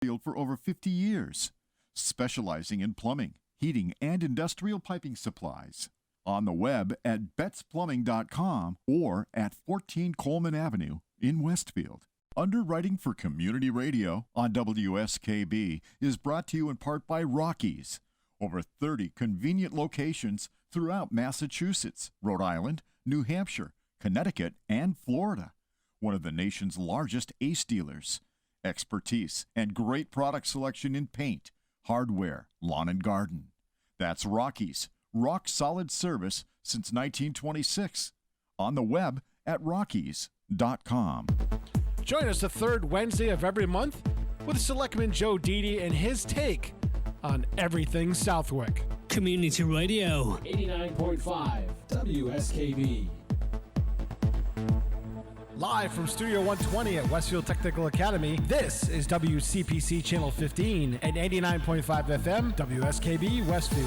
field for over 50 years, specializing in plumbing, heating, and industrial piping supplies. On the web at betsplumbing.com or at 14 Coleman Avenue in Westfield. Underwriting for Community Radio on WSKB is brought to you in part by Rockies. Over 30 convenient locations throughout Massachusetts, Rhode Island, New Hampshire, Connecticut, and Florida. One of the nation's largest ACE dealers. Expertise and great product selection in paint, hardware, lawn and garden. That's Rockies. Rock solid service since 1926. On the web at rockies.com. Join us the third Wednesday of every month with Selectman Joe Didi and his take on everything Southwick. Community Radio 89.5 WSKB. Live from Studio 120 at Westfield Technical Academy, this is WCPC Channel 15 and 89.5 FM WSKB Westfield.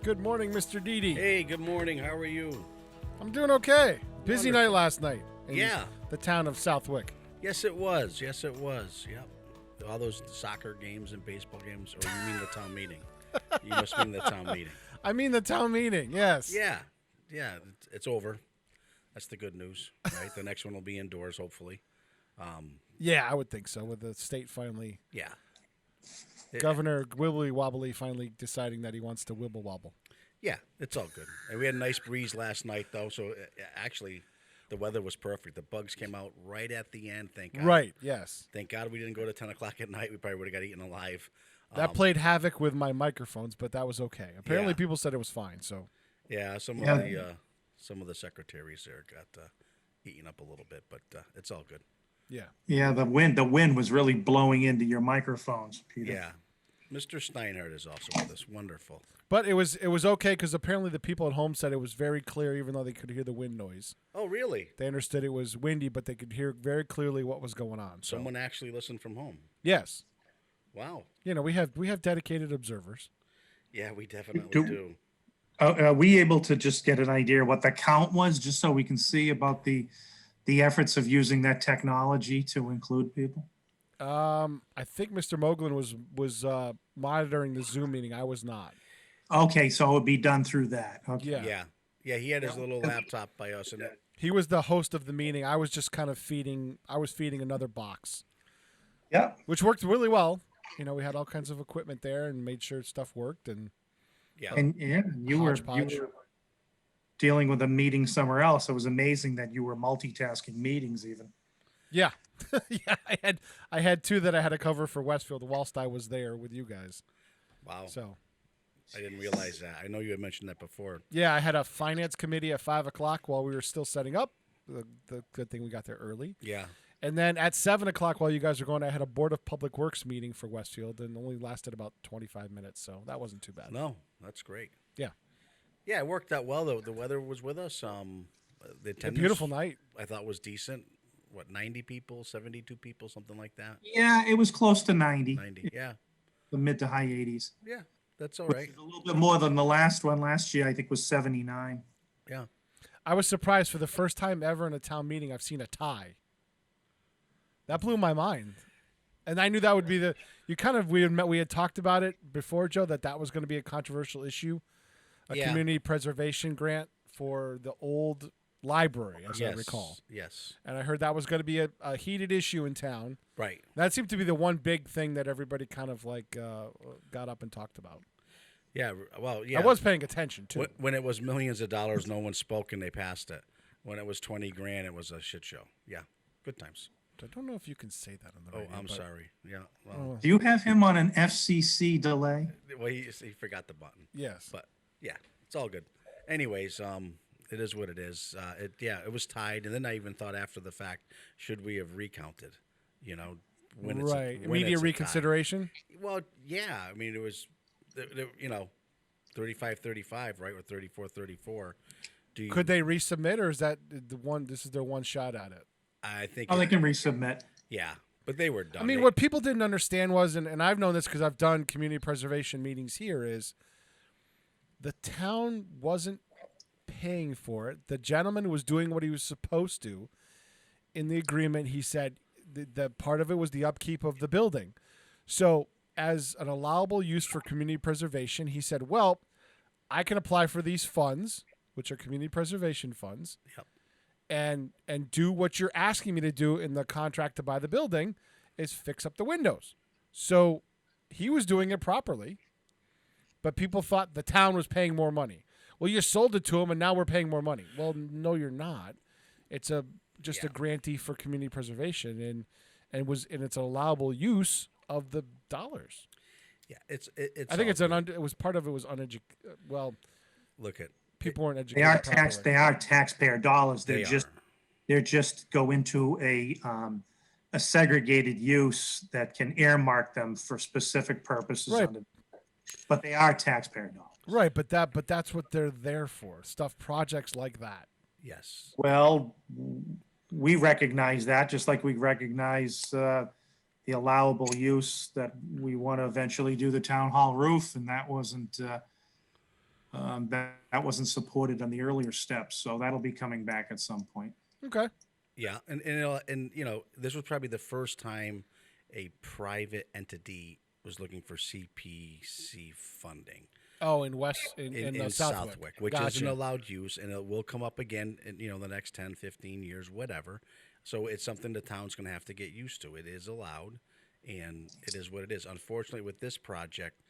Good morning, Mr. Didi. Hey, good morning. How are you? I'm doing okay. Busy night last night. In Yeah. the town of Southwick. Yes, it was. Yes, it was. Yep. All those soccer games and baseball games. Or you mean the town meeting? You must mean the town meeting. I mean the town meeting, yes. Yeah. Yeah, it's over. That's the good news, right? The next one will be indoors, hopefully. Yeah, I would think so, with the state finally, Yeah. Governor Wibbly Wobbly finally deciding that he wants to wibble wobble. Yeah, it's all good. And we had a nice breeze last night, though, so actually the weather was perfect. The bugs came out right at the end, thank God. Right, yes. Thank God we didn't go to 10 o'clock at night. We probably would have got eaten alive. That played havoc with my microphones, but that was okay. Apparently Yeah. people said it was fine, so. Yeah, some of the secretaries there got eaten up a little bit, but it's all good. Yeah. Yeah, the wind was really blowing into your microphones, Peter. Yeah. Mr. Steinhardt is also with us. Wonderful. But it was okay because apparently the people at home said it was very clear, even though they could hear the wind noise. Oh, really? They understood it was windy, but they could hear very clearly what was going on. So. Someone actually listened from home. Yes. Wow. You know, we have dedicated observers. Yeah, we definitely Do- do. Are we able to just get an idea what the count was, just so we can see about the efforts of using that technology to include people? I think Mr. Moglen was monitoring the Zoom meeting. I was not. Okay, so it would be done through that. Okay. Yeah. Yeah. Yeah, he had his little laptop by us. And He was the host of the meeting. I was just kind of feeding another box, Yeah. which worked really well. You know, we had all kinds of equipment there and made sure stuff worked. And yeah. And you were Hodgepodge. dealing with a meeting somewhere else. It was amazing that you were multitasking meetings even. yeah, yeah, I had two that I had to cover for Westfield whilst I was there with you guys. Wow. So I didn't realize that. I know you had mentioned that before. yeah, I had a finance committee at 5:00 while we were still setting up. The good thing we got there early. Yeah. And then at 7:00 while you guys were going, I had a Board of Public Works meeting for Westfield, and only lasted about 25 minutes, so that wasn't too bad. No, that's great. Yeah, Yeah, it worked out well, though. The weather was with us. The a attendance, beautiful night. I thought, was decent. What, 90 people, 72 people, something like that? Yeah, it was close to 90, 90. Yeah. the mid to high 80s. Yeah, that's all Which right. is a little bit more than the last one. Last year, I think, was 79. Yeah. I was surprised for the first time ever in a town meeting I've seen a tie. That blew my mind. And I knew that would be we had talked about it before, Joe, that was going to be a controversial issue, a Yeah. community preservation grant for the old library, as I recall. Yes. And I heard that was going to be a heated issue in town. Right. That seemed to be the one big thing that everybody kind of like got up and talked about. Yeah. Well, yeah. I was paying attention too. When it was millions of dollars, no one spoke and they passed it. When it was 20 grand, it was a shit show. Yeah. Good times. I don't know if you can say that on the Oh, radio. I'm but- sorry. Yeah. Well, Do you have him on an FCC delay? he forgot the button. Yes. But yeah, it's all good. Anyways, it is what it is. It was tied, and then I even thought after the fact, should we have recounted? You know, when it's Right. when Immediate it's a tie. reconsideration. Well, yeah. I mean, it was, 35-35, right, or 34-34. Could they resubmit, or is that the one? This is their one shot at it. I think. Oh, they can resubmit. Yeah, but they were done. I mean, what people didn't understand was, and I've known this because I've done community preservation meetings here, is the town wasn't paying for it. The gentleman was doing what he was supposed to. In the agreement, he said the part of it was the upkeep of the building. So, as an allowable use for community preservation, he said, well, I can apply for these funds, which are community preservation funds. Yep. And do what you're asking me to do in the contract to buy the building is fix up the windows. So he was doing it properly, but people thought the town was paying more money. Well, you sold it to him, and now we're paying more money. Well, no, you're not. It's just a grantee for community preservation, and it's an allowable use of the dollars. Yeah, it's. I think it was part of it was uneducated. Well, Look at. people weren't They educated. are properly. They are taxpayer dollars. They They're just go into a segregated use that can earmark them for specific purposes. Right. But they are taxpayer dollars. Right, but that's what they're there for. Projects like that. Yes. Well, we recognize that, just like we recognize the allowable use that we want to eventually do the town hall roof, and that wasn't That wasn't supported on the earlier steps, so that'll be coming back at some point. Okay. Yeah, and this was probably the first time a private entity was looking for CPC funding Oh, in Southwick. which Gotcha. isn't allowed use, and it will come up again in the next 10, 15 years, whatever. So it's something the town's going to have to get used to. It is allowed, and it is what it is. Unfortunately, with this project,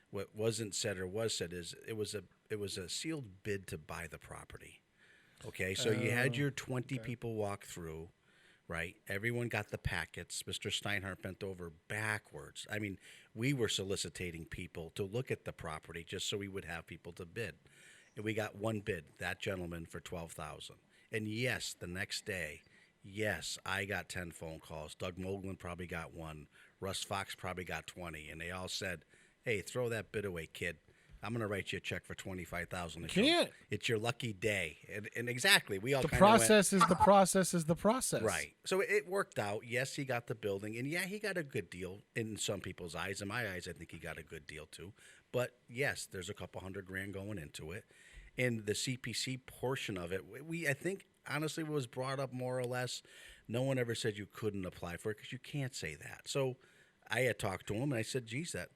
what wasn't said or was said is it was a sealed bid to buy the property. Okay, so you had your 20 people walk through, right? Everyone got the packets. Mr. Steinhardt bent over backwards. I mean, we were soliciting people to look at the property just so we would have people to bid. And we got one bid, that gentleman, for $12,000. And yes, the next day, yes, I got 10 phone calls. Doug Moglen probably got one. Russ Fox probably got 20. And they all said, hey, throw that bid away, kid. I'm going to write you a check for $25,000. Can't. It's your lucky day. And exactly, we all The kind process is the process is the process. right. So it worked out. Yes, he got the building, and yeah, he got a good deal in some people's eyes. In my eyes, I think he got a good deal too. But yes, there's a couple $100,000 going into it, and the CPC portion of it, I think honestly was brought up more or less. No one ever said you couldn't apply for it because you can't say that. So I had talked to him, and I said, geez, that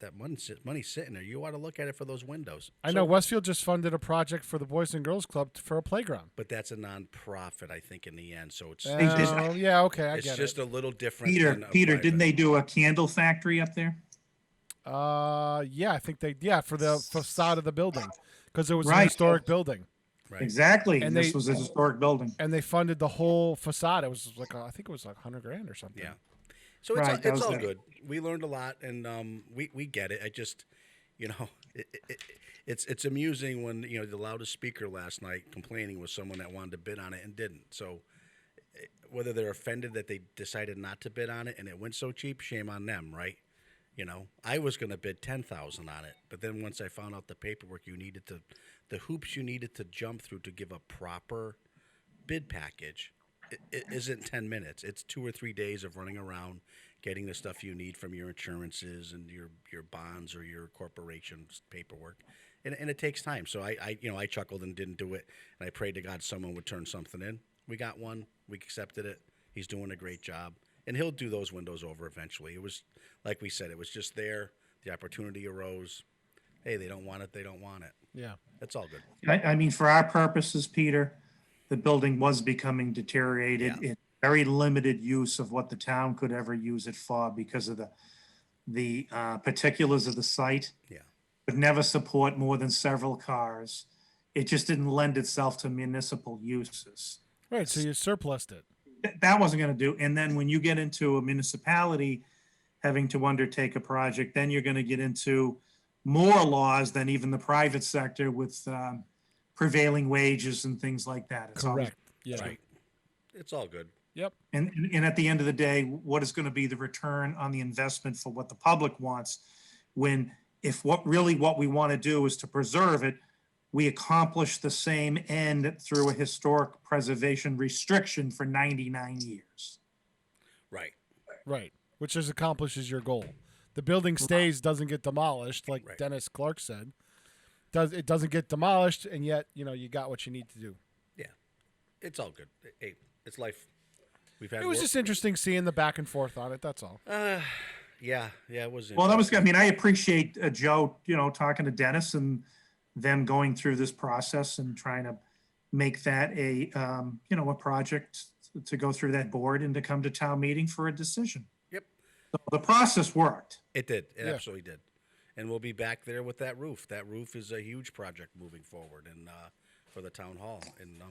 money's sitting there. You ought to look at it for those windows. I know Westfield just funded a project for the Boys and Girls Club for a playground. But that's a nonprofit, I think, in the end. So it's Yeah, okay, I it's get just it. a little different. Peter, than a didn't private. they do a candle factory up there? Yeah, I think for the facade of the building because it was a Right. historic building, Right. Exactly. And This they- was a historic building. and they funded the whole facade. It was like I think it was like $100,000 or something. Yeah. So Right, that it's was all it. good. We learned a lot, and we get it. I just, it's amusing when the loudest speaker last night complaining was someone that wanted to bid on it and didn't. So whether they're offended that they decided not to bid on it and it went so cheap, shame on them, right? I was going to bid $10,000 on it, but then once I found out the paperwork the hoops you needed to jump through to give a proper bid package, it isn't 10 minutes. It's 2 or 3 days of running around, getting the stuff you need from your insurances and your bonds or your corporation's paperwork, and it takes time. So I chuckled and didn't do it, and I prayed to God someone would turn something in. We got one. We accepted it. He's doing a great job. And he'll do those windows over eventually. It was, like we said, it was just there. The opportunity arose. Hey, they don't want it. They don't want it. Yeah. It's all good. I mean, for our purposes, Peter, the building was becoming deteriorated. Yeah. It's very limited use of what the town could ever use it for because of the particulars of the site. Yeah. Would never support more than several cars. It just didn't lend itself to municipal uses. Right. So you surplused it. That wasn't going to do. And then when you get into a municipality having to undertake a project, then you're going to get into more laws than even the private sector with prevailing wages and things like that. It's always- Correct. Yeah. Right. It's all good. Yep. And at the end of the day, what is going to be the return on the investment for what the public wants when if what we want to do is to preserve it, we accomplish the same end through a historic preservation restriction for 99 years. Right. Right. Which accomplishes your goal. The building stays, doesn't get demolished, like Right. Dennis Clark said. It doesn't get demolished, and yet you got what you need to do. Yeah. It's all good. Hey, it's life. We've had It was work. just interesting seeing the back and forth on it. That's all. Yeah, it was. Well, that was good. I interesting. mean, I appreciate Joe, talking to Dennis and them going through this process and trying to make that a project to go through that board and to come to town meeting for a decision. Yep. So the process worked. It did. It Yeah. absolutely did. And we'll be back there with that roof. That roof is a huge project moving forward, and for the town hall, and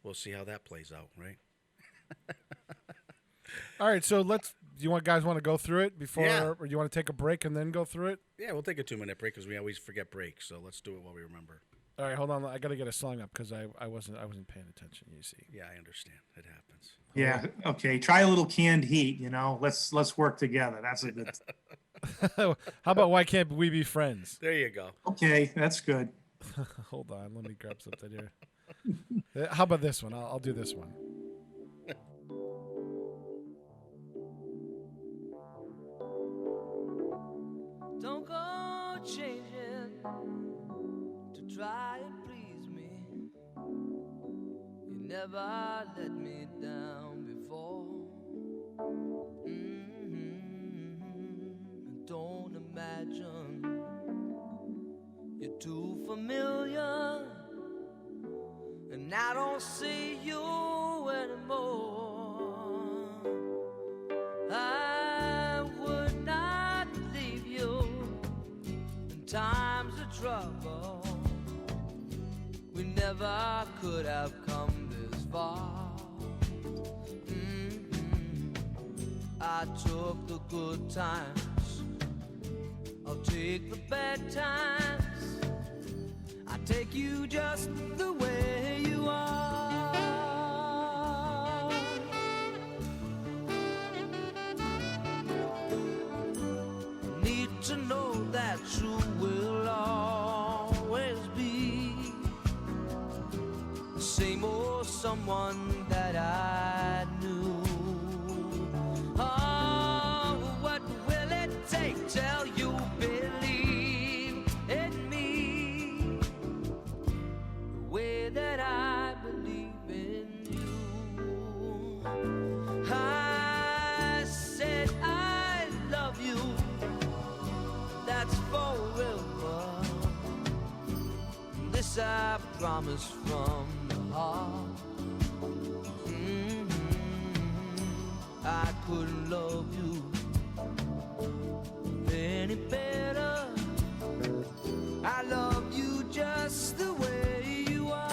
we'll see how that plays out. Right. All right, so do you guys want to go through it before, Yeah. or do you want to take a break and then go through it? Yeah, we'll take a 2-minute break because we always forget breaks. So let's do it while we remember. All right, hold on. I got to get a song up because I wasn't paying attention. You see. Yeah, I understand. It happens. Yeah. Okay. Try a little canned heat. Let's work together. That's a good. How about Why Can't We Be Friends? There you go. Okay, that's good. Hold on, let me grab something here. How about this one? I'll do this one. Don't go changing to try never let me down before. Don't imagine you're too familiar, and I don't see you anymore. I would not leave you in times of trouble. We never could have come this far. I took the good times, I'll take the bad times. I take you just the way you are. Need to know that you will always be the same old someone that I knew. Oh, what will it take till you believe in me the way that I believe in you? I said I love you, that's forever. This I promise from the heart. I couldn't love you any better. I love you just the way you are.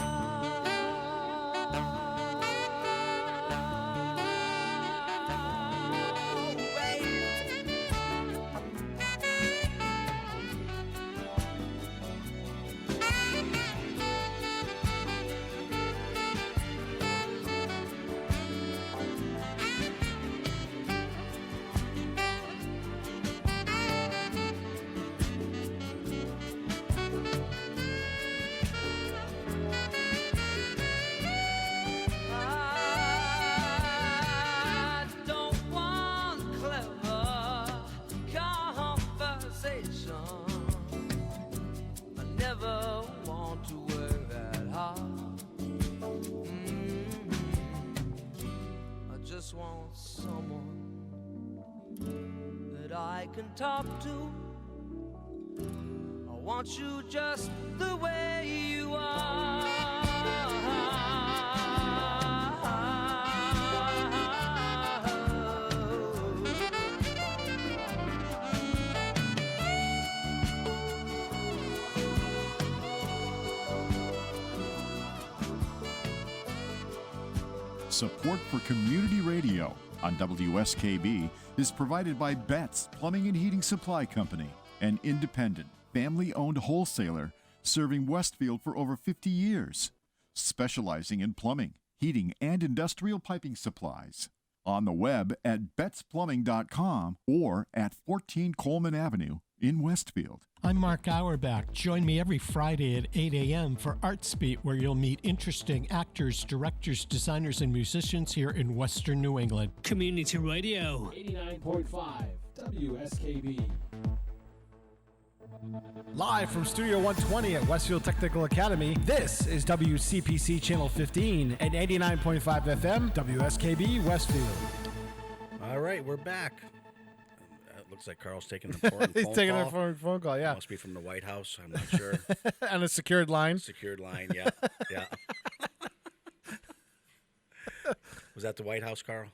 I don't want clever conversation. I never want to work that hard. I just want someone that I can talk to. I want you just the way you are. Support for community radio on WSKB is provided by Betts Plumbing and Heating Supply Company, an independent, family-owned wholesaler serving Westfield for over 50 years, specializing in plumbing, heating, and industrial piping supplies. On the web at bettsplumbing.com or at 14 Coleman Avenue in Westfield. I'm Mark Auerbach. Join me every Friday at 8 a.m. for Arts Beat, where you'll meet interesting actors, directors, designers, and musicians here in Western New England. Community Radio. 89.5 WSKB. Live from Studio 120 at Westfield Technical Academy, this is WCPC Channel 15 and 89.5 FM, WSKB Westfield. All right, we're back. It looks like Carl's taking an important He's phone taking call. a phone call, yeah. Must be from the White House. I'm not sure. On a secured line. Secured line, yeah. Yeah. Was that the White House, Carl?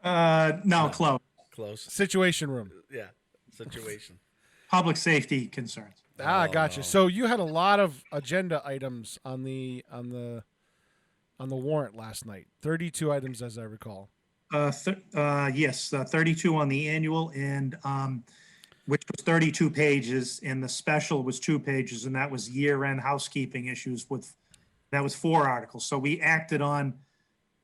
No, close. Close. Situation room. Yeah. Situation. Public safety concerns. Ah, gotcha. So you had a lot of agenda items on the warrant last night. 32 items, as I recall. Yes, 32 on the annual, and which was 32 pages, and the special was 2 pages, and that was year-end housekeeping issues that was 4 articles. So we acted on,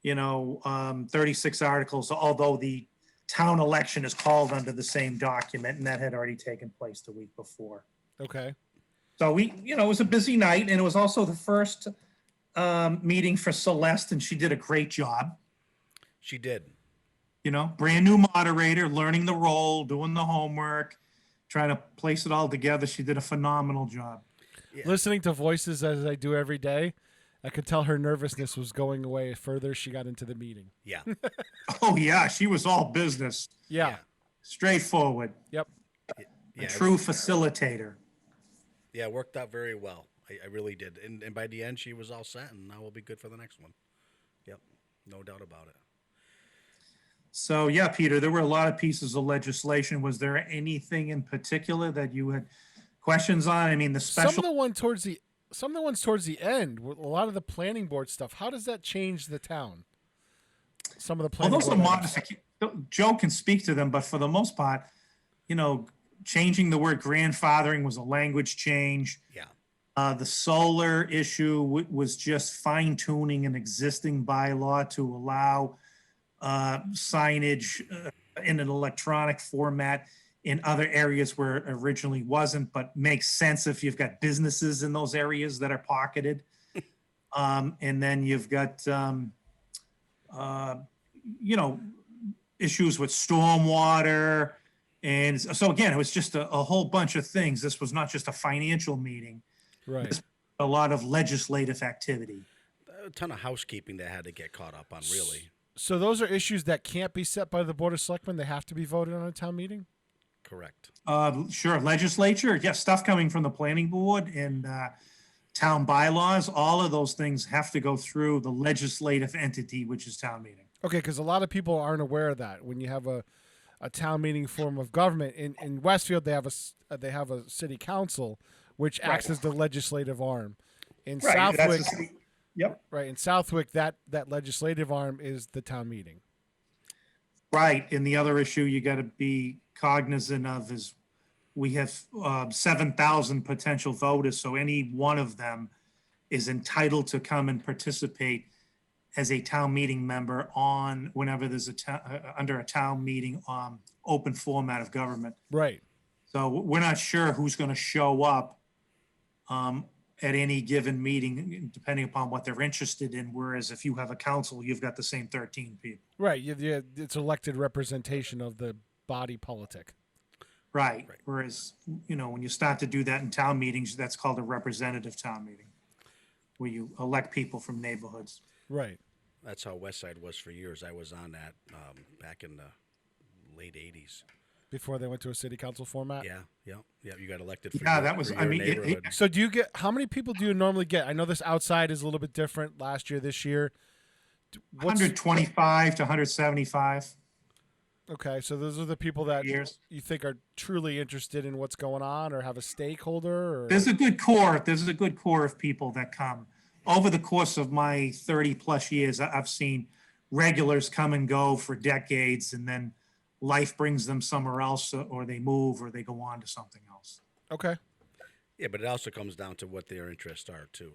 36 articles, although the town election is called under the same document, and that had already taken place the week before. Okay. So it was a busy night, and it was also the first meeting for Celeste, and she did a great job. She did. Brand new moderator, learning the role, doing the homework, trying to place it all together. She did a phenomenal job. Yeah. Listening to voices as I do every day, I could tell her nervousness was going away further she got into the meeting. Yeah. Oh, yeah, she was all business, Yeah. straightforward, Yep. a Yeah. true facilitator. Yeah, it worked out very well. I really did. And by the end, she was all set, and now we'll be good for the next one. Yep. No doubt about it. So, yeah, Peter, there were a lot of pieces of legislation. Was there anything in particular that you had questions on? I mean, the Some of special, the ones towards the end, with a lot of the planning board stuff. How does that change the town? Some of the well, planning those are board items. modifications. Joe can speak to them, but for the most part, changing the word grandfathering was a language change. Yeah. The solar issue was just fine tuning an existing bylaw to allow signage in an electronic format in other areas where it originally wasn't, but makes sense if you've got businesses in those areas that are pocketed. And then you've got, issues with stormwater. And so again, it was just a whole bunch of things. This was not just a financial meeting. Right. A lot of legislative activity. A ton of housekeeping that had to get caught up on, really. So those are issues that can't be set by the Board of Selectmen. They have to be voted on a town meeting. Correct. Sure, legislature, yes, stuff coming from the planning board and town bylaws, all of those things have to go through the legislative entity, which is town meeting. Okay, because a lot of people aren't aware of that. When you have a town meeting form of government in Westfield, they have a city council, which acts as the legislative arm. In Southwick, Yep. right, in Southwick, that legislative arm is the town meeting. Right, and the other issue you got to be cognizant of is we have 7,000 potential voters, so any one of them is entitled to come and participate as a town meeting member on whenever there's under a town meeting open format of government. Right. So we're not sure who's going to show up at any given meeting, depending upon what they're interested in. Whereas if you have a council, you've got the same 13 people. Right. It's elected representation of the body politic. Right. Whereas, when you start to do that in town meetings, that's called a representative town meeting, where you elect people from neighborhoods. Right. That's how West Side was for years. I was on that back in the late 80s. Before they went to a city council format. Yeah. You got elected for Yeah, your, that was- for I your mean, neighborhood. So how many people do you normally get? I know this outside is a little bit different last year, this year. 125 to 175 Okay, so those are the people that years. you think are truly interested in what's going on or have a stakeholder? Or... There's a good core. There's a good core of people that come. Over the course of my 30 plus years, I've seen regulars come and go for decades, and then life brings them somewhere else, or they move, or they go on to something else. Okay. Yeah, but it also comes down to what their interests are too.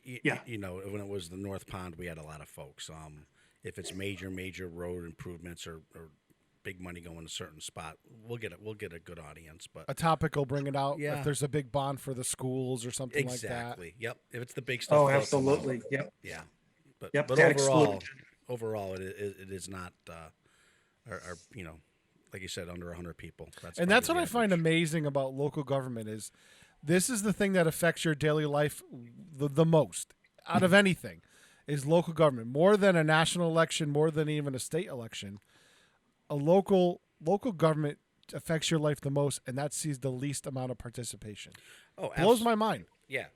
Yeah. When it was the North Pond, we had a lot of folks. If it's major road improvements or big money going to a certain spot, we'll get a good audience. But A topic will bring it out. Yeah. If there's a big bond for the schools or something like that. exactly. Yep. If it's the big stuff. Oh, they'll come out. absolutely. Yep. Yeah. But Yep, but debt overall, it is not. Like you said, under 100 people. That's probably what the I find average. amazing about local government is this is the thing that affects your daily life the most out of anything is local government. More than a national election, more than even a state election, a local government affects your life the most, and that sees the least amount of participation. Oh, Blows my mind. Yeah,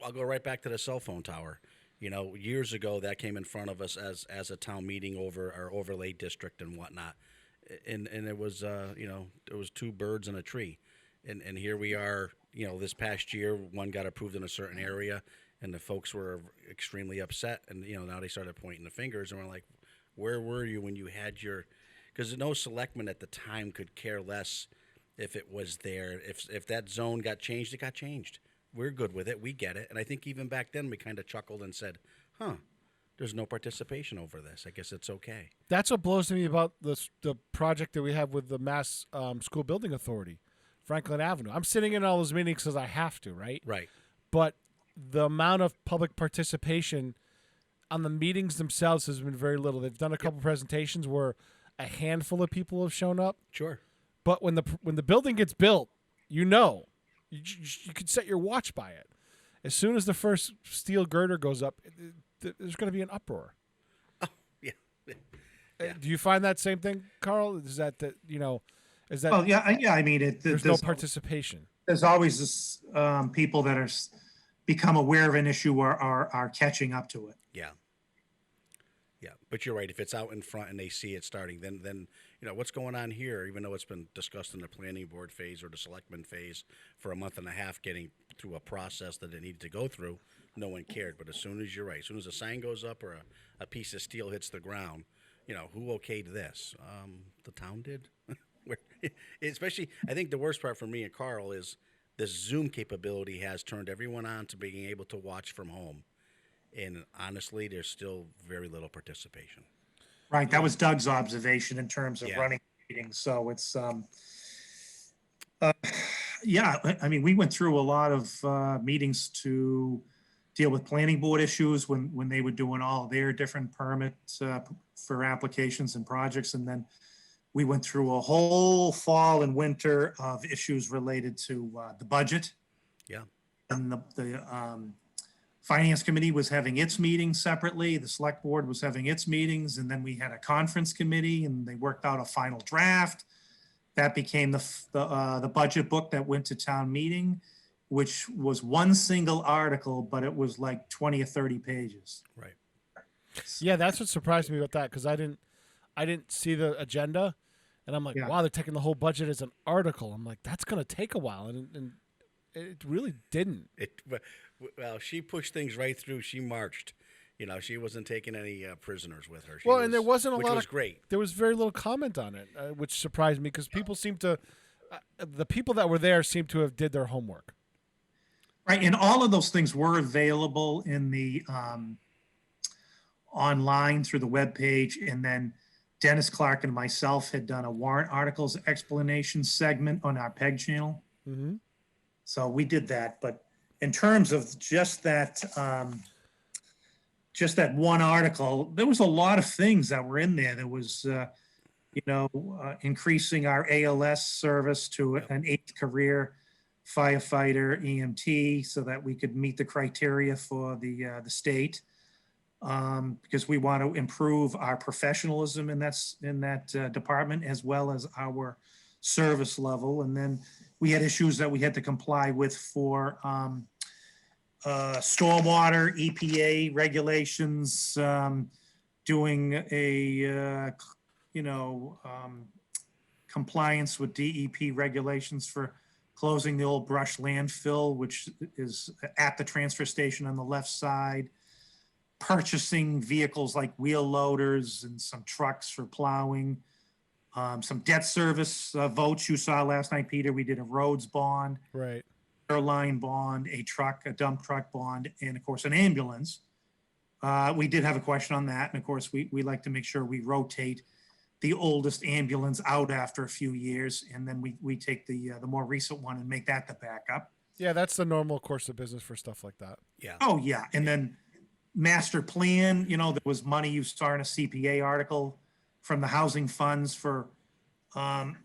I'll go right back to the cell phone tower. Years ago, that came in front of us as a town meeting over our overlay district and whatnot, and it was it was two birds and a tree, and here we are. This past year, one got approved in a certain area, and the folks were extremely upset, and now they started pointing the fingers, and we're like, where were you when you had your? Because no selectman at the time could care less if it was there. If that zone got changed, it got changed. We're good with it. We get it. And I think even back then we kind of chuckled and said, there's no participation over this. I guess it's okay. That's what blows me about the project that we have with the Mass School Building Authority, Franklin Avenue. I'm sitting in all those meetings because I have to, right? Right. But the amount of public participation on the meetings themselves has been very little. They've done a couple presentations where a handful of people have shown up. Sure. But when the building gets built, you could set your watch by it. as soon as the first steel girder goes up, there's going to be an uproar. Oh, yeah. Yeah. Do you find that same thing, Carl? Is that is that Well, yeah, I mean, there's no participation? there's always this, people that are become aware of an issue or are catching up to it. Yeah. Yeah, but you're right. If it's out in front and they see it starting, then what's going on here, even though it's been discussed in the planning board phase or the selectman phase for a month and a half, getting through a process that it needed to go through, no one cared. But as soon as you're right, as soon as a sign goes up or a piece of steel hits the ground, who okayed this? The town did. Especially, I think the worst part for me and Carl is the Zoom capability has turned everyone on to being able to watch from home. And honestly, there's still very little participation. Right. That was Doug's observation in terms of Yeah. running meetings. So it's, yeah, I mean, we went through a lot of meetings to deal with planning board issues when they were doing all their different permits for applications and projects. And then we went through a whole fall and winter of issues related to the budget. Yeah. And the Finance Committee was having its meetings separately. The Select Board was having its meetings. And then we had a conference committee and they worked out a final draft. That became the budget book that went to town meeting, which was one single article, but it was like 20 or 30 pages. Right. Yeah, that's what surprised me about that, because I didn't see the agenda, and I'm like, Yeah. wow, they're taking the whole budget as an article. I'm like, that's going to take a while, and it really didn't. Well, she pushed things right through. She marched. She wasn't taking any prisoners with her. And there wasn't a which lot was of great. There was very little comment on it, which surprised me, because people seem to, the people that were there seem to have did their homework. Right, and all of those things were available in the online through the webpage, and then Dennis Clark and myself had done a warrant articles explanation segment on our PEG channel. Mm-hmm. So we did that, but in terms of just that one article, there was a lot of things that were in there. There was, increasing our ALS service to an 8th career firefighter EMT so that we could meet the criteria for the state, because we want to improve our professionalism in that department as well as our service level. And then we had issues that we had to comply with for stormwater, EPA regulations, doing a compliance with DEP regulations for closing the old brush landfill, which is at the transfer station on the left side, purchasing vehicles like wheel loaders and some trucks for plowing, some debt service votes you saw last night, Peter. We did a roads bond, Right. airline bond, a dump truck bond, and of course an ambulance. We did have a question on that. And of course we like to make sure we rotate the oldest ambulance out after a few years, and then we take the more recent one and make that the backup. Yeah, that's the normal course of business for stuff like that. Yeah. Oh yeah, and then master plan. There was money you saw in a CPA article from the housing funds for, and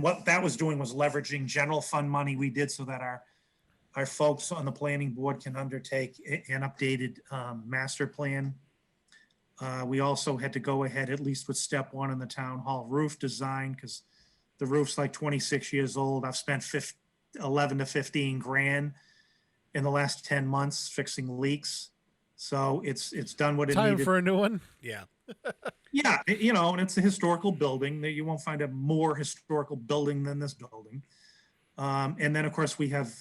what that was doing was leveraging general fund money we did so that our folks on the planning board can undertake an updated master plan. We also had to go ahead, at least with step one in the town hall roof design, because the roof's like 26 years old. I've spent 11 to 15 grand in the last 10 months fixing leaks. So it's done what it Time needed. for a new one. Yeah. Yeah, and it's a historical building. You won't find a more historical building than this building. And then, of course, we have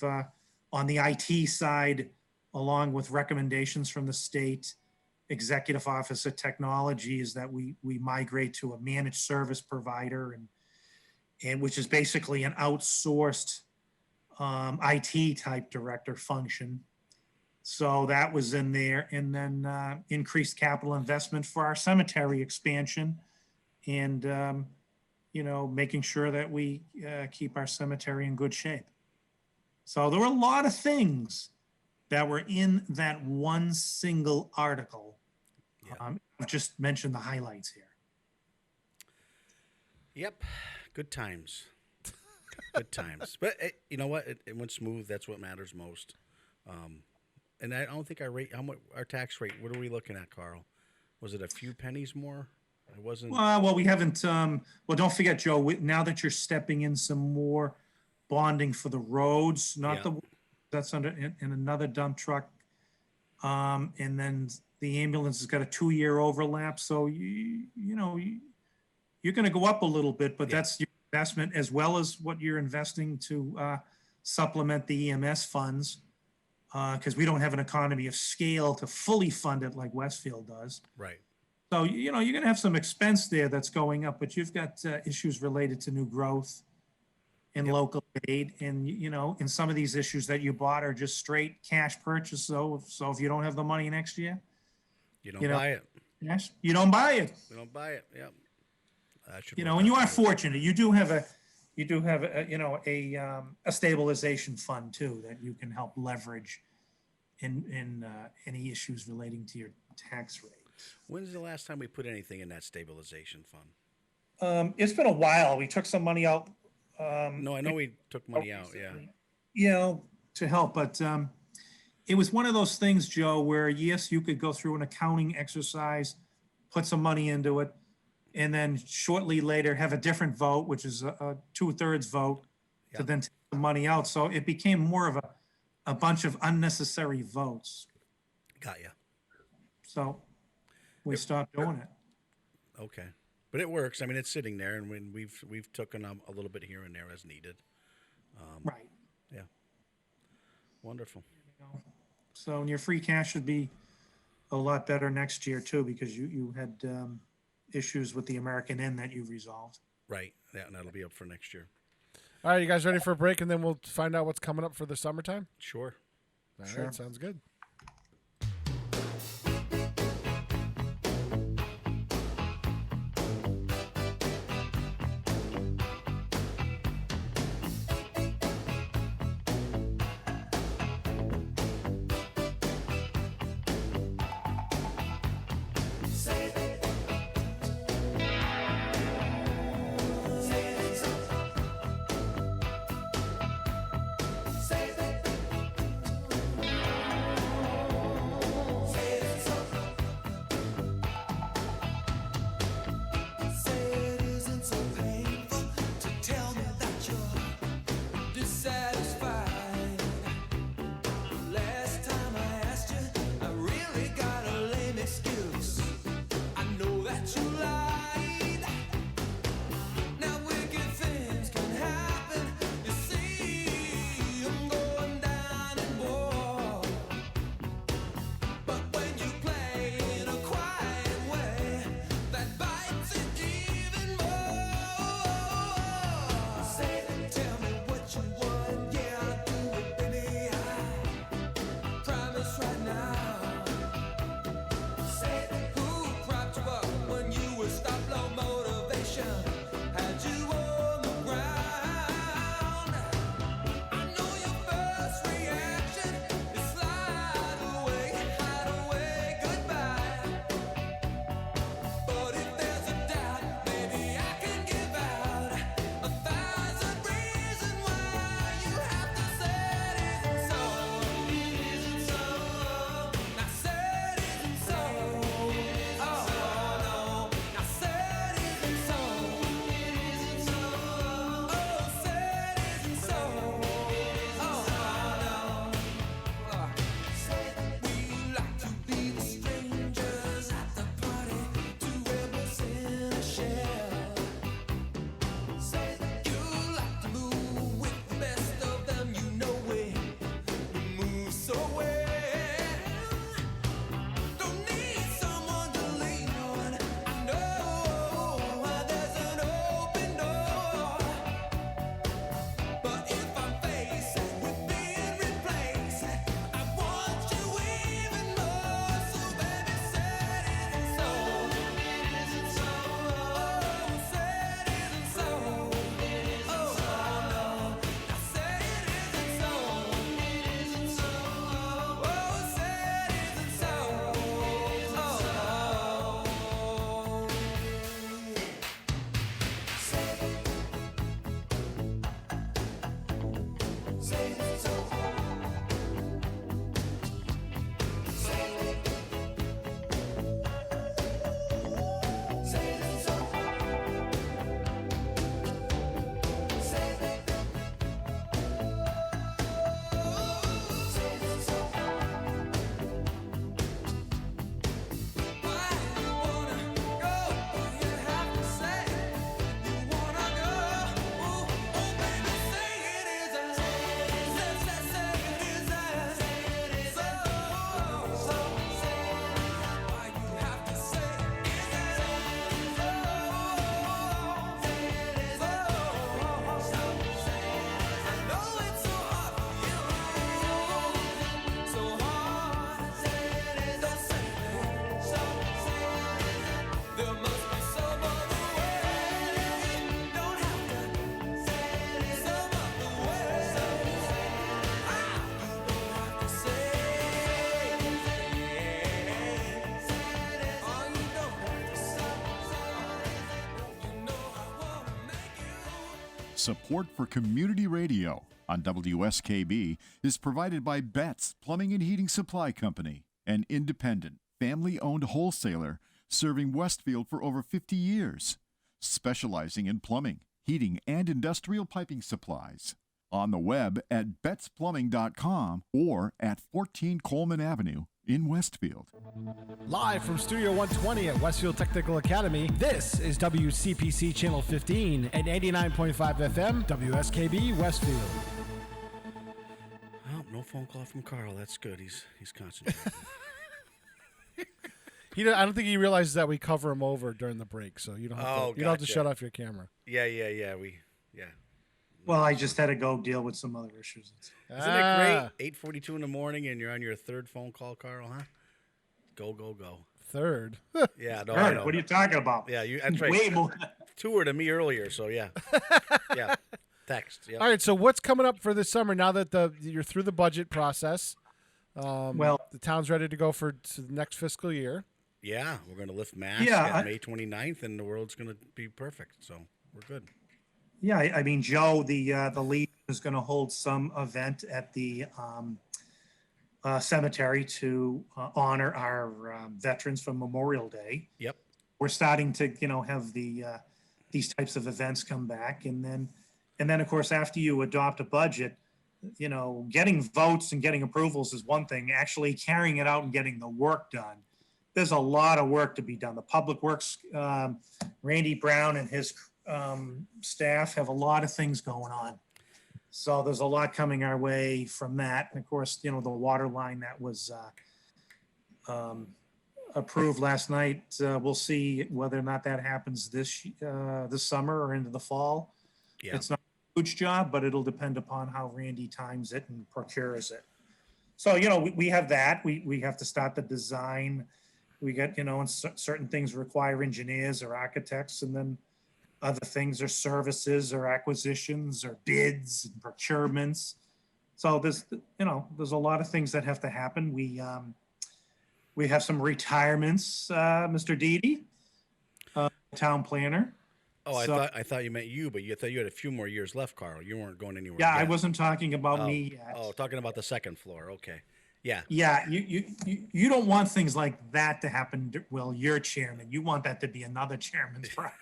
on the IT side, along with recommendations from the state Executive Office of Technology, is that we migrate to a managed service provider, and which is basically an outsourced IT type director function. So that was in there, and then increased capital investment for our cemetery expansion, and making sure that we keep our cemetery in good shape. So there were a lot of things that were in that one single article. Yeah. I've just mentioned the highlights here. Yep. Good times. Good times. But you know what? It went smooth. That's what matters most. And I don't think I rate how much our tax rate. What are we looking at, Carl? Was it a few pennies more? It wasn't. Well, we haven't, well, don't forget, Joe, now that you're stepping in some more bonding for the roads, not Yeah. that's under, in another dump truck. And then the ambulance has got a 2-year overlap. So, you're going to go up a little bit, but that's your investment as well as what you're investing to supplement the EMS funds. Because we don't have an economy of scale to fully fund it like Westfield does. Right. So, you're going to have some expense there that's going up, but you've got issues related to new growth and local aid. And, and some of these issues that you bought are just straight cash purchase. So if you don't have the money next year, You don't buy it. yes, you don't buy it. We don't buy it. Yep. That should And you are fortunate. You do have a stabilization fund too that you can help leverage in any issues relating to your tax rate. When's the last time we put anything in that stabilization fund? It's been a while. We took some money out. No, I know we took money out. Yeah. To help, but it was one of those things, Joe, where yes, you could go through an accounting exercise, put some money into it, and then shortly later have a different vote, which is a 2/3 vote, to then take the money out. So it became more of a bunch of unnecessary votes. Got ya. So we stopped doing it. Okay, but it works. I mean, it's sitting there, and when we've taken a little bit here and there as needed. Right. Yeah. Wonderful. So your free cash should be a lot better next year too, because you had issues with the American Inn that you resolved. Right. Yeah, and that'll be up for next year. All right, you guys ready for a break, and then we'll find out what's coming up for the summertime? Sure. All Sure. right, sounds good. Support for community radio on WSKB is provided by Betts Plumbing and Heating Supply Company, an independent, family-owned wholesaler serving Westfield for over 50 years, specializing in plumbing, heating, and industrial piping supplies. On the web at bettsplumbing.com or at 14 Coleman Avenue in Westfield. Live from Studio 120 at Westfield Technical Academy, this is WCPC Channel 15 and 89.5 FM, WSKB Westfield. Oh, no phone call from Carl. That's good. He's concentrating. I don't think he realizes that we cover him over during the break, so you don't have, you don't have to shut off your camera. Yeah. Well, I just had to go deal with some other issues. Isn't it great? 8:42 in the morning, and you're on your third phone call, Carl, huh? Go. Third. Yeah, no, All I right, know. what are you talking about? Yeah, that's right. Way more. Toured to me earlier, so yeah. Yeah, text. Yeah. All right, so what's coming up for this summer now that you're through the budget process? Well, the town's ready to go to the next fiscal year. Yeah, we're going to lift masks Yeah, on May 29th, and the world's going to be perfect, so we're good. Yeah, I mean, Joe, the league is going to hold some event at the cemetery to honor our veterans from Memorial Day. Yep. We're starting to, have these types of events come back, and then of course after you adopt a budget, getting votes and getting approvals is one thing. Actually carrying it out and getting the work done, there's a lot of work to be done. The Public Works, Randy Brown and his staff have a lot of things going on. So there's a lot coming our way from that. And of course, the water line that was approved last night, we'll see whether or not that happens this summer or into the fall. Yeah. It's not a huge job, but it'll depend upon how Randy times it and procures it. So, we have that. We have to start the design. We got, and certain things require engineers or architects, and then other things are services or acquisitions or bids and procurements. So there's a lot of things that have to happen. We have some retirements, Mr. Deedy, town planner. Oh, So- I thought you meant you, but you thought you had a few more years left, Carl. You weren't going anywhere. Yeah, I yet. wasn't talking about me yet. Oh, talking about the second floor. Okay. Yeah. Yeah, you don't want things like that to happen while you're chairman. You want that to be another chairman's project.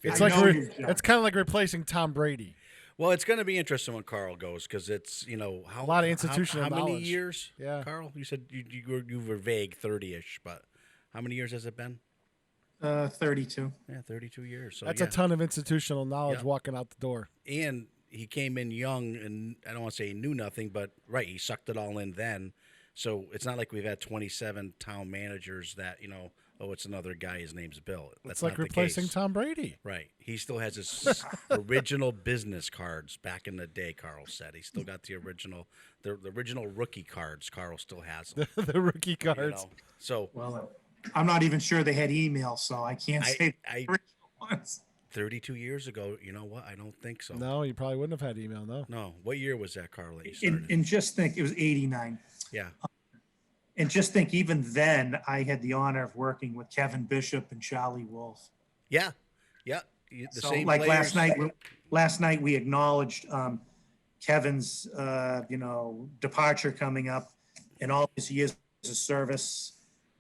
It's I like know you, John. it's kind of like replacing Tom Brady. Well, it's going to be interesting when Carl goes because it's A lot of institutional how many knowledge. years? Yeah. Carl, you said you were vague 30-ish, but how many years has it been? 32. Yeah, 32 years. So That's a ton of institutional knowledge Yeah. walking out the door. And he came in young, and I don't want to say he knew nothing, but he sucked it all in then. So it's not like we've had 27 town managers that it's another guy. His name's Bill. That's It's like not the replacing case. Tom Brady. Right. He still has his original business cards back in the day, Carl said. He still got the original rookie cards. Carl still has them. The rookie cards. So Well, I'm not even sure they had email, so I can't say I- the original ones. 32 years ago, you know what? I don't think so. No, you probably wouldn't have had email. No. No. What year was that, Carl, that you started? And just think, it was 89. Yeah. And just think, even then, I had the honor of working with Kevin Bishop and Charlie Wolf. Yeah. Yeah. The So same like players. last night we acknowledged Kevin's, departure coming up and all his years of service.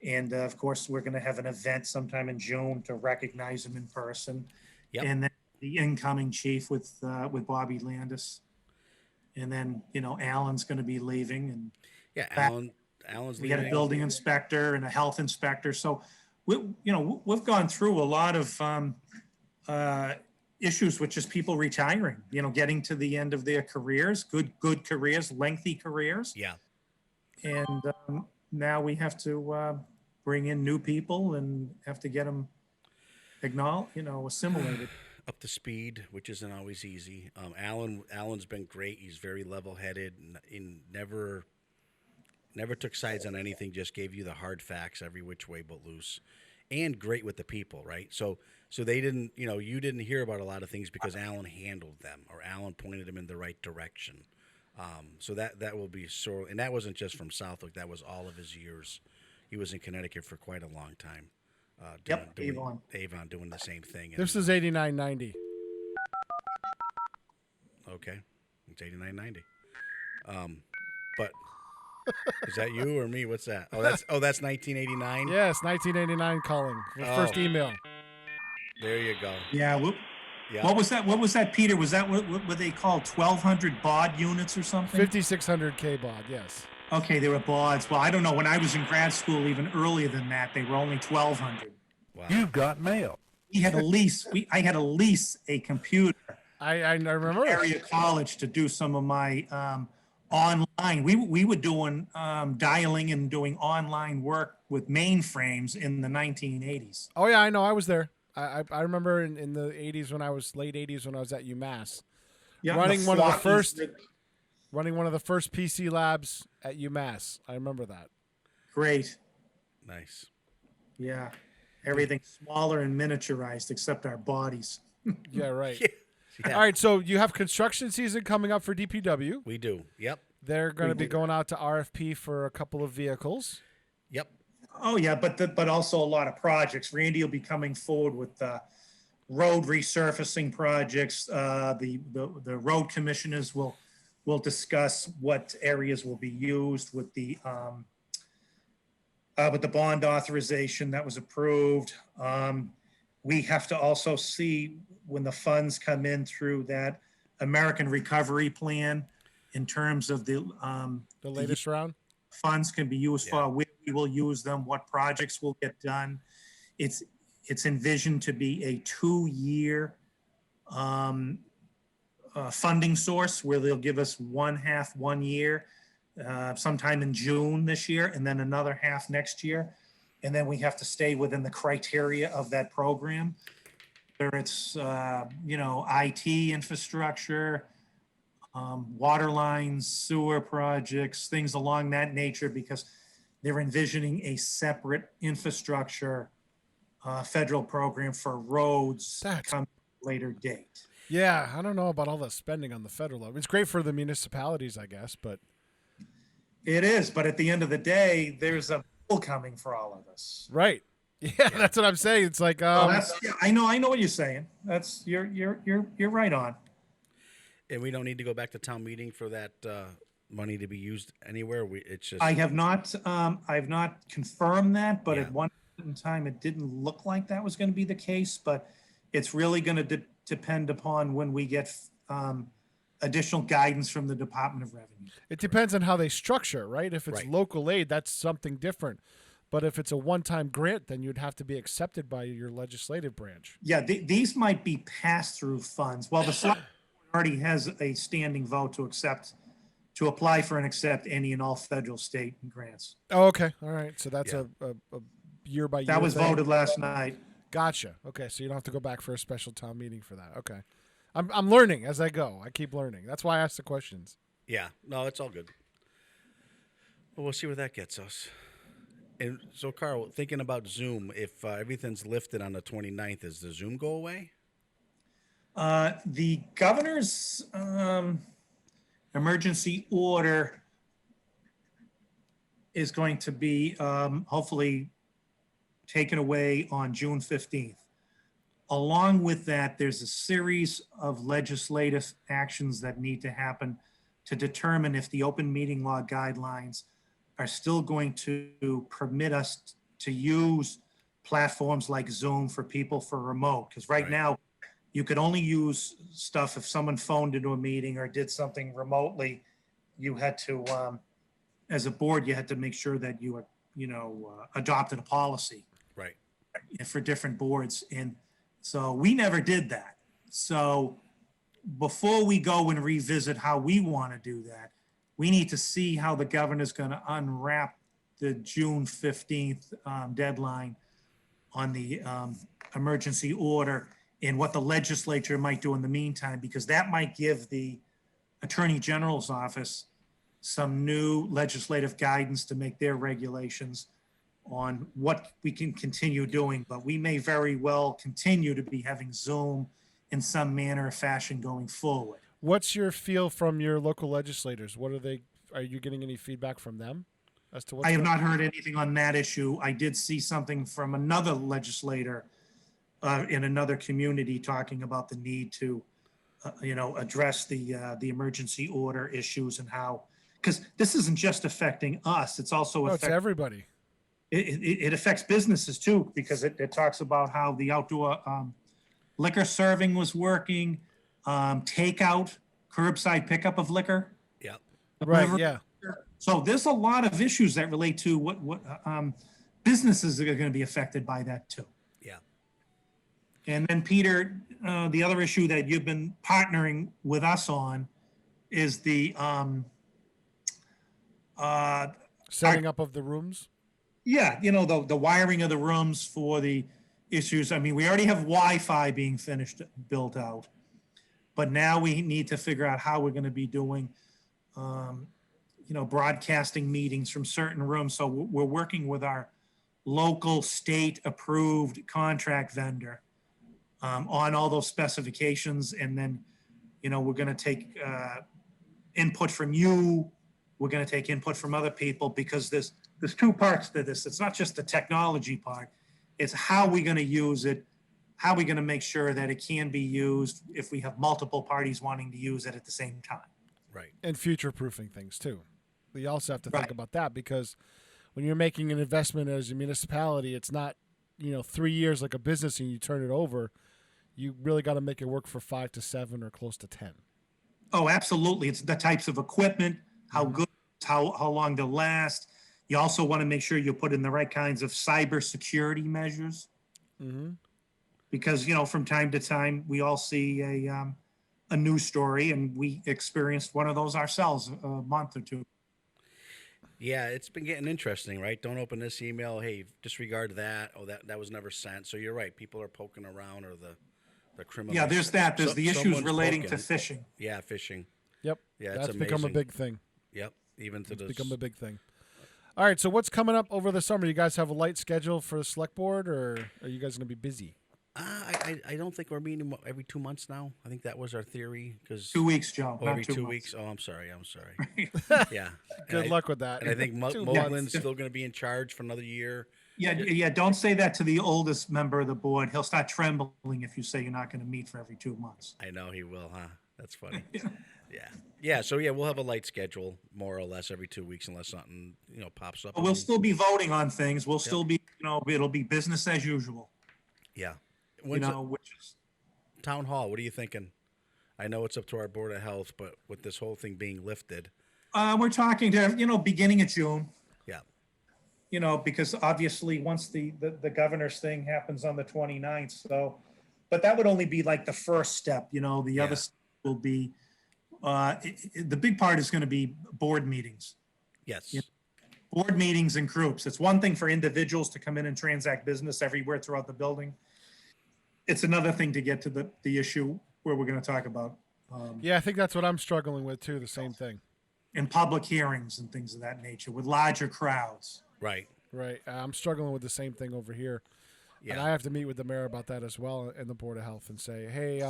And of course, we're going to have an event sometime in June to recognize him in person. Yep. And then the incoming chief with Bobby Landis. And then, Alan's going to be leaving, and Yeah. back- Alan's we got a leaving. building inspector and a health inspector. So we've gone through a lot of issues with just people retiring, getting to the end of their careers, good careers, lengthy careers. Yeah. And now we have to bring in new people and have to get them assimilated. Up to speed, which isn't always easy. Alan's been great. He's very level-headed and never took sides on anything, just gave you the hard facts every which way but loose, and great with the people, right? So they didn't, you didn't hear about a lot of things because Alan handled them, or Alan pointed them in the right direction. So that will be sore, and that wasn't just from Southwick. That was all of his years. He was in Connecticut for quite a long time. Yep, Avon. Avon doing the same thing. This is 89-90. Okay, it's $89.90. But is that you or me? What's that? Oh, that's 1989. Yes, 1989 calling. The first email. There you go. Yeah. Yeah. What was that? What was that, Peter? Was that what they called 1,200 baud units or something? 5,600 K-baud, yes. Okay, they were bauds. Well, I don't know. When I was in grad school, even earlier than that, they were only 1,200. Wow. You've got mail. We had a lease. I had to lease a computer I remember. area college to do some of my online. We were doing dialing and doing online work with mainframes in the 1980s. Oh yeah, I know. I was there. I remember in the 80s when I was late 80s when I was at UMass, Yeah, running one of the floppies first that- running one of the first PC labs at UMass. I remember that. Great. Nice. Yeah. Everything smaller and miniaturized except our bodies. Yeah, right. Yeah. All right, so you have construction season coming up for DPW. We do. Yep. They're going to be going out to RFP for a couple of vehicles. Yep. Oh yeah, but also a lot of projects. Randy will be coming forward with road resurfacing projects. The road commissioners will discuss what areas will be used with the bond authorization that was approved. We have to also see when the funds come in through that American Recovery Plan in terms of the latest round. funds can be used for, where we will use them, what projects will get done. It's envisioned to be a 2-year funding source where they'll give us half 1 year, sometime in June this year, and then another half next year. And then we have to stay within the criteria of that program. Whether it's, IT infrastructure, water lines, sewer projects, things along that nature, because they're envisioning a separate infrastructure federal program for roads come later date. Yeah, I don't know about all the spending on the federal level. It's great for the municipalities, I guess, but It is, but at the end of the day, there's a bill coming for all of us. right. Yeah, that's what I'm saying. It's like Yeah, I know what you're saying. That's you're right on. And we don't need to go back to town meeting for that money to be used anywhere. It's just. I have not confirmed that, but Yeah. at one point in time, it didn't look like that was going to be the case. But it's really going to depend upon when we get additional guidance from the Department of Revenue. it depends on how they structure, right? If it's Right. local aid, that's something different. But if it's a one-time grant, then you'd have to be accepted by your legislative branch. Yeah, these might be pass-through funds. Well, the select board already has a standing vote to apply for and accept any and all federal, state, and grants. Oh, okay. All right. So that's Yeah. a year by year. That was thing. voted last night. Gotcha. Okay, so you don't have to go back for a special town meeting for that. Okay, I'm learning as I go. I keep learning. That's why I ask the questions. Yeah. No, it's all good. Well, we'll see where that gets us. And so, Carl, thinking about Zoom, if everything's lifted on the 29th, does the Zoom go away? The governor's emergency order is going to be hopefully taken away on June 15th. Along with that, there's a series of legislative actions that need to happen to determine if the open meeting law guidelines are still going to permit us to use platforms like Zoom for people for remote. Because right now, you could only use stuff if someone phoned into a meeting or did something remotely. You had to, as a board, you had to make sure that you, adopted a policy Right. for different boards. And so we never did that. So before we go and revisit how we want to do that, we need to see how the governor's going to unwrap the June 15th deadline on the emergency order and what the legislature might do in the meantime, because that might give the Attorney General's office some new legislative guidance to make their regulations on what we can continue doing. But we may very well continue to be having Zoom in some manner or fashion going forward. What's your feel from your local legislators? Are you getting any feedback from them as to what? I have not heard anything on that issue. I did see something from another legislator in another community talking about the need to address the emergency order issues and how, because this isn't just affecting us, it's also No, it's affecting, everybody. it affects businesses too, because it talks about how the outdoor liquor serving was working, takeout, curbside pickup of liquor. Yeah. Right, yeah. So there's a lot of issues that relate to what businesses are going to be affected by that too. Yeah. And then Peter, the other issue that you've been partnering with us on is the Setting up of the rooms. yeah, the wiring of the rooms for the issues. I mean, we already have Wi-Fi being built out, but now we need to figure out how we're going to be doing, broadcasting meetings from certain rooms. So we're working with our local state-approved contract vendor on all those specifications, and then, we're going to take input from you. We're going to take input from other people, because there's two parts to this. It's not just the technology part. It's how we're going to use it, how we're going to make sure that it can be used if we have multiple parties wanting to use it at the same time. Right. And future-proofing things too. We also have to think Right. about that, because when you're making an investment as a municipality, it's not 3 years like a business and you turn it over. You really got to make it work for 5 to 7 or close to 10. Oh, absolutely. It's the types of equipment, how good, how long they'll last. You also want to make sure you put in the right kinds of cybersecurity measures, Mm-hmm. because, from time to time, we all see a news story, and we experienced one of those ourselves a month or two. Yeah, it's been getting interesting, right? Don't open this email. Hey, disregard that. Oh, that was never sent. So you're right. People are poking around, or the criminals. Yeah, there's that. There's the issues someone's relating poking. to phishing. Yeah, phishing. Yep. Yeah, it's That's become a amazing. big thing. Yep. Even to It's the become a big thing. All right, so what's coming up over the summer? You guys have a light schedule for the select board, or are you guys going to be busy? I don't think we're meeting every 2 months now. I think that was our theory. 2 weeks, Joe. Oh, not every 2 2 months. weeks. Oh, I'm sorry. Yeah. Good luck with that. And I think 2 months. Moglen's still going to be in charge for another year. Yeah. Don't say that to the oldest member of the board. He'll start trembling if you say you're not going to meet for every 2 months. I know he will, huh? That's funny. Yeah. So we'll have a light schedule more or less every 2 weeks, unless something pops up. But we'll still be voting on things. We'll still be, it'll be business as usual. Yeah. Which is Town hall. What are you thinking? I know it's up to our board of health, but with this whole thing being lifted, we're talking to beginning of June. yeah, Because obviously once the governor's thing happens on the 29th, so, but that would only be like the first step. The other step will be the big part is going to be board meetings. yes, Yeah. Board meetings and groups. It's one thing for individuals to come in and transact business everywhere throughout the building. It's another thing to get to the issue where we're going to talk about Yeah, I think that's what I'm struggling with too. The same thing. in public hearings and things of that nature with larger crowds. right, Right. I'm struggling with the same thing over here. yeah, And I have to meet with the mayor about that as well, and the board of health, and say, hey,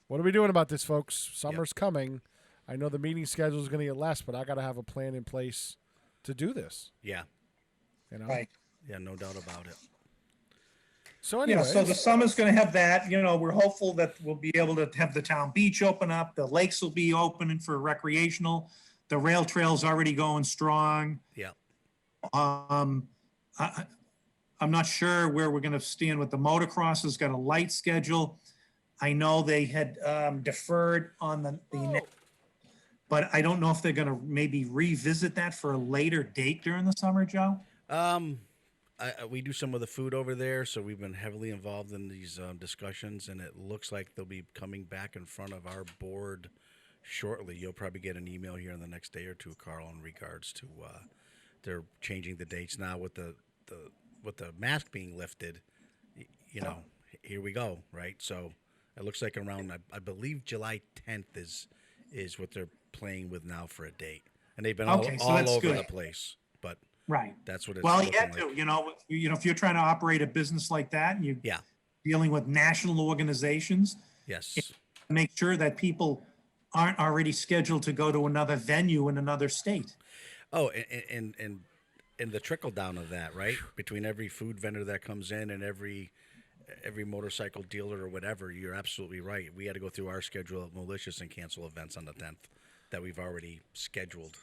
what are we doing about this, folks? Summer's coming. I know the meeting schedule is going to get less, but I got to have a plan in place to do this. yeah, Right. yeah, no doubt about it. So Yeah, anyway, so the summer's going to have that. We're hopeful that we'll be able to have the town beach open up. The lakes will be opening for recreational. The rail trail's already going strong. Yeah, I'm not sure where we're going to stand with the motocross. Has got a light schedule. I know they had deferred on the but I don't know if they're going to maybe revisit that for a later date during the summer, Joe. we do some of the food over there, so we've been heavily involved in these discussions, and it looks like they'll be coming back in front of our board shortly. You'll probably get an email here in the next day or two, Carl, in regards to they're changing the dates now with the mask being lifted. Here we go, right? So it looks like around I believe July 10th is what they're playing with now for a date, and they've been all that's over good. the place, but. Right. That's what it's Well, looking yeah, like. too. If you're trying to operate a business like that and you're Yeah. dealing with national organizations, Yes. make sure that people aren't already scheduled to go to another venue in another state. Oh, and the trickle down of that, right? Between every food vendor that comes in and every every motorcycle dealer or whatever, you're absolutely right. We had to go through our schedule of malicious and cancel events on the 10th that we've already scheduled,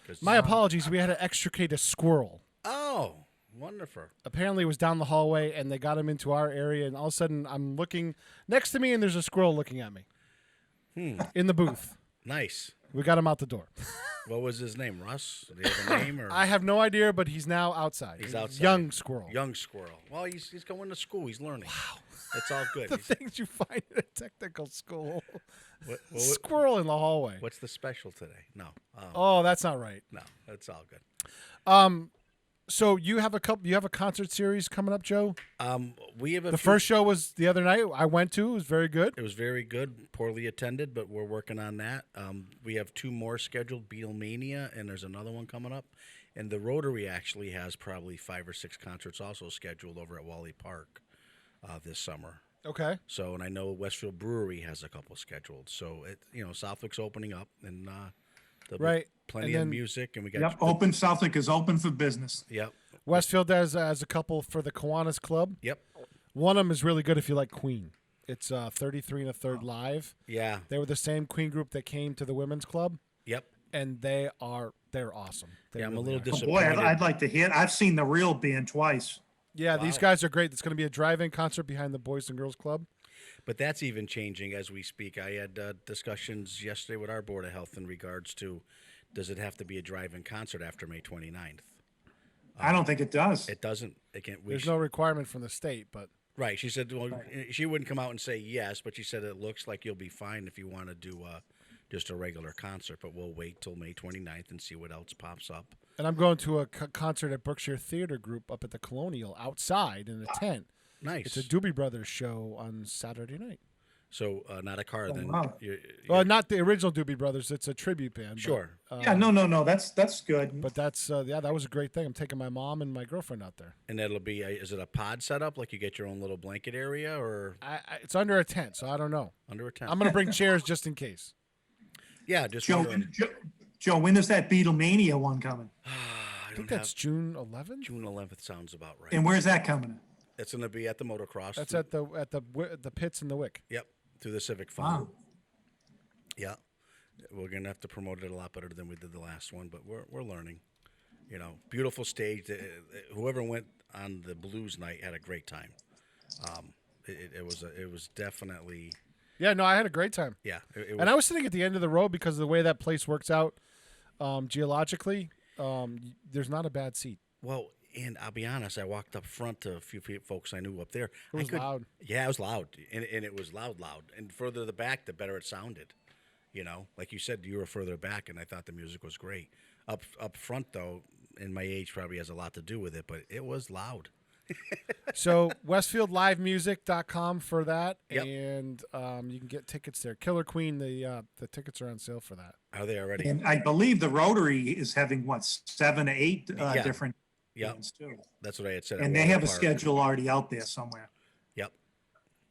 'Cause- My apologies. We had to extricate a squirrel. Oh, wonderful. Apparently, it was down the hallway, and they got him into our area. And all of a sudden, I'm looking next to me, and there's a squirrel looking at me in the booth. Nice. We got him out the door. What was his name? Russ? Do you have a name? Or? I have no idea, but he's now outside. He's outside. Young squirrel. Young squirrel. Well, he's going to school. He's learning. Wow. It's all good. The things you find in a technical school. What, Squirrel in the hallway. what's the special today? No. Oh, that's not right. No, that's all good. So you have a concert series coming up, Joe? We have The first show was the other night. I went to. It was very good. It was very good, poorly attended, but we're working on that. We have 2 more scheduled, Beatlemania, and there's another one coming up. And the Rotary actually has probably 5 or 6 concerts also scheduled over at Wally Park this summer. Okay. So, and I know Westfield Brewery has a couple scheduled. So, Southwick's opening up, and there'll be Right. plenty And of then- music, and we got Yep, Southwick is open for business. Yep. Westfield has a couple for the Kiwanis Club. Yep. One of them is really good if you like Queen. It's 33 1/3 live. Yeah. They were the same Queen group that came to the women's club, Yep. and they're awesome. They Yeah, I'm a really little are. Boy, disappointed. I'd like to hear. I've seen the real band twice. Yeah, these guys are great. It's going to be a drive-in concert behind the Boys and Girls Club. But that's even changing as we speak. I had discussions yesterday with our Board of Health in regards to, does it have to be a drive-in concert after May 29th? I don't think it does. It doesn't. It can't. There's no requirement from the state, but Right. She said, well, she wouldn't come out and say yes, but she said it looks like you'll be fine if you want to do just a regular concert. But we'll wait till May 29th and see what else pops up. and I'm going to a concert at Berkshire Theater Group up at the Colonial outside in a tent. Nice. It's a Doobie Brothers show on Saturday night. So not a car then. wow. Well, not the original Doobie Brothers. It's a tribute band. Sure. Yeah, no. That's good. But that's that was a great thing. I'm taking my mom and my girlfriend out there. And that'll be, is it a pod setup? Like you get your own little blanket area or It's under a tent, so I don't know. under a tent? I'm going to bring chairs just in case. Yeah, just Joe, wondering. Joe, when is that Beatlemania one coming? I think that's June 11th. June 11th sounds about right. And where's that coming? It's going to be at the motocross. That's at the pits in the Wick. Yep, through the Civic Fund. Wow. Yeah, we're gonna have to promote it a lot better than we did the last one, but we're learning. Beautiful stage. Whoever went on the blues night had a great time. It was definitely Yeah, no, I had a great time. yeah. It And was, I was sitting at the end of the road because of the way that place works out geologically. There's not a bad seat. well, and I'll be honest. I walked up front to a few folks I knew up there. It was loud. Yeah, it was loud, and it was loud. And further to the back, the better it sounded. Like you said, you were further back, and I thought the music was great. Up front, though, and my age probably has a lot to do with it, but it was loud. So WestfieldLiveMusic.com for that, Yep. and you can get tickets there. Killer Queen, the tickets are on sale for that. Are they already? And I believe the Rotary is having 7 to 8 Yeah. different Yeah, bands too. that's what I had said. at And they Wally have a Park. schedule already out there somewhere. Yep,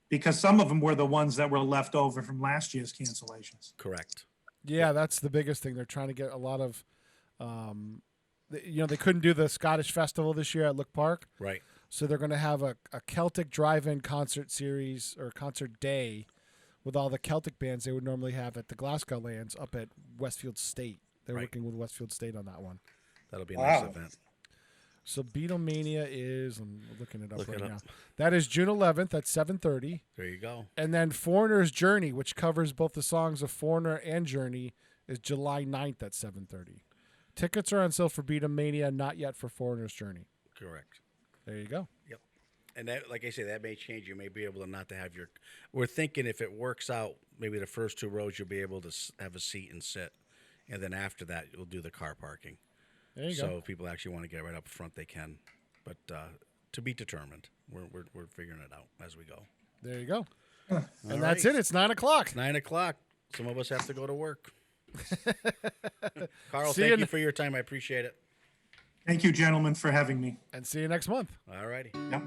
Because some of them were the ones that were left over from last year's cancellations. correct. Yeah, that's the biggest thing. They're trying to get a lot of, they couldn't do the Scottish Festival this year at Look Park, Right. so they're going to have a Celtic drive-in concert series or concert day with all the Celtic bands they would normally have at the Glasgow Lands up at Westfield State. They're Right. working with Westfield State on that one. That'll be a nice Wow. event. So Beatlemania is, I'm looking it up Look right it up. now. That is June 11th at 7:30. There you go. And then Foreigner's Journey, which covers both the songs of Foreigner and Journey, is July 9th at 7:30. Tickets are on sale for Beatlemania, not yet for Foreigner's Journey. Correct. There you go. Yep. And that, like I say, that may change. You may be able to not to have your. We're thinking if it works out, maybe the first 2 rows you'll be able to have a seat and sit, and then after that you'll do the car parking. There you So go. if people actually want to get right up front, they can. But to be determined. We're figuring it out as we go. There you go. All And that's right. it. It's 9 o'clock. 9 o'clock. Some of us have to go to work. Carl, See thank you you for your time. I appreciate it. Thank you, gentlemen, for having me. And see you next month. All righty. Yep.